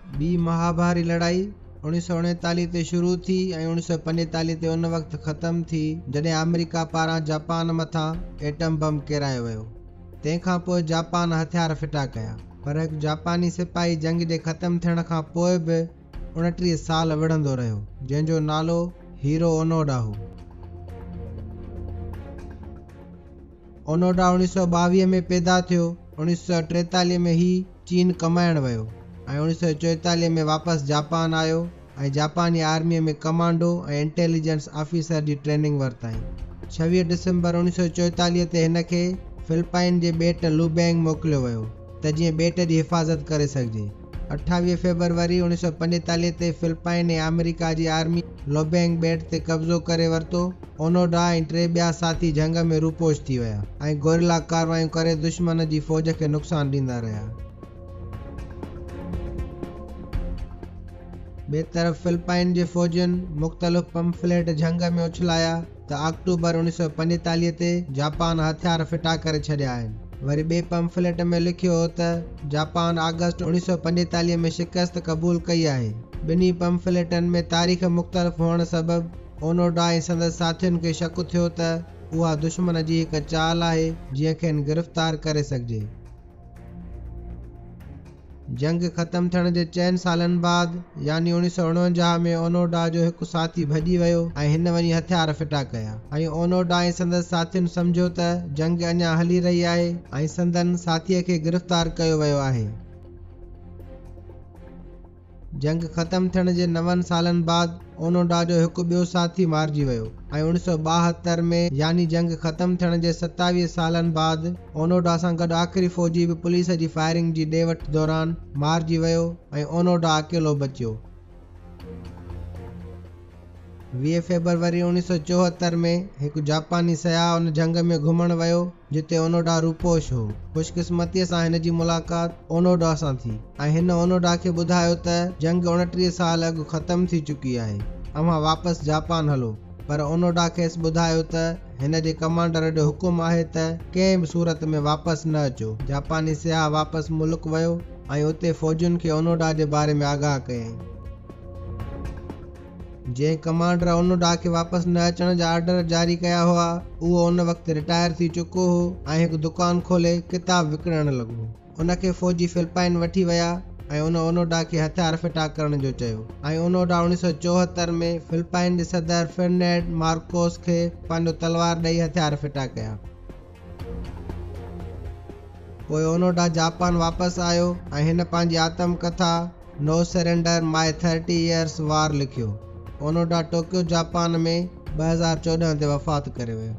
ॿी महाभारी लड़ाई 1939 ते शुरू थी ऐं 1945 ते उन वक़्तु ख़तम थी जॾहिं अमेरिका पारां जापान मथां एटम बम किरायो वियो। तंहिंखां पोइ जापान हथियार फिटा कया, पर हिकु जापानी सिपाही जंग जे ख़तम थियण खां पोइ बि 29 साल विढ़ंदो रहियो, जंहिंजो नालो हीरो ओनोडा हो। ओनोडा 1922 में पैदा थियो। 1943 में ही चीन कमाइण वियो ऐं 1944 में वापसि जापान आयो ऐं जापानी आर्मीअ में कमांडो ऐं इंटेलिजेंस ऑफिसर जी ट्रेनिंग वरिताई। 26 दिसंबर 1944 ते हिन खे फिलिपाइन जे ॿेट लुबैंग मोकिलियो वियो त जीअं ॿेट जी हिफ़ाज़त करे सघिजे। 28 फरवरी 1945 ते फिलिपाइन ऐं अमेरिका जी आर्मी लुबैंग ॿेट ते कब्ज़ो करे वरितो। ओनोडा ऐं 3 ॿिया साथी जंग में रूपोश थी विया ऐं गोरिल्ला कारवायूं करे दुश्मन जी फ़ौज खे नुक़सान ॾींदा रहिया। ॿिए तरफ़ फिलिपाइन जे फ़ौजियुनि मुख़्तलिफ़ पंफलेट जंग में उछलाया त अक्टूबर 1945 ते जापान हथियार फिटा करे छॾिया आहिनि। वरी ॿिए पंफलेट में लिखियो हो त जापान अगस्त 1945 में शिकस्त क़बूल कई आहे। ॿिन्ही पंफलेटनि में तारीख़ मुख़्तलिफ़ हुअण सबबि ओनोडा ऐं संदसि साथियुनि खे शक थियो त उहा दुश्मन जी हिकु चाल आहे जीअं खेनि गिरफ़्तार करे सघिजे। जंग ख़तम थियण जे 4 सालनि बाद यानी 1949 में ओनोडा जो हिकु साथी भॼी वियो ऐं हिन वञी हथियार फिटा कया ऐं ओनोडा ऐं संदसि साथियुनि सम्झो त जंग अञा हली रही आहे ऐं संदनि साथीअ खे गिरफ़्तार कयो वियो आहे। जंग ख़तम थियण जे 9 सालनि बाद ओनोडा जो हिकु ॿियो साथी मारिजी वियो ऐं 1972 में यानी जंग ख़तम थियण जे 27 सालनि बाद ओनोडा सां गॾु आख़िरी फ़ौजी बि पुलिस जी फायरिंग जी ॾे वठि दौरान मारिजी वियो ऐं ओनोडा अकेलो बचियो। 20 फरवरी 1974 में हिकु जापानी सयाह उन जंग में घुमण वियो जिते ओनोडा रूपोश हो। खुशकिस्मतीअ सां हिन जी मुलाक़ात ओनोडा सां थी ऐं हिन ओनोडा खे ॿुधायो त जंग 29 साल अॻु ख़तम थी चुकी आहे, अव्हां वापसि जापान हलो। पर ओनोडा खेसि ॿुधायो त हिन जे कमांडर जो हुकुम आहे त कंहिं बि सूरत में वापसि न अचो। जापानी सयाह वापसि मुल्क वियो ऐं उते फ़ौजियुनि खे ओनोडा जे बारे में आगाह कयईं। जंहिं कमांडर ओनोडा खे वापसि न अचण जा ऑर्डर जारी कया हुआ उहो उन वक़्तु रिटायर थी चुको हो ऐं हिकु दुकान खोले किताब विकिणण लॻो। उनखे फ़ौजी फिलिपाइन वठी विया ऐं उन ओनोडा खे हथियार फिटा करण जो चयो ऐं ओनोडा 1974 में फिलिपाइन जे सदर फर्डिनेंड मार्कोस खे पंहिंजो तलवार ॾेई हथियार फिटा कया। पोइ ओनोडा जापान वापसि आयो ऐं हिन पंहिंजी आत्मकथा नो सरेंडर माय 30 इयर्स वार लिखियो। ओनोडा टोक्यो जापान में 2014 ते वफ़ात करे वियो।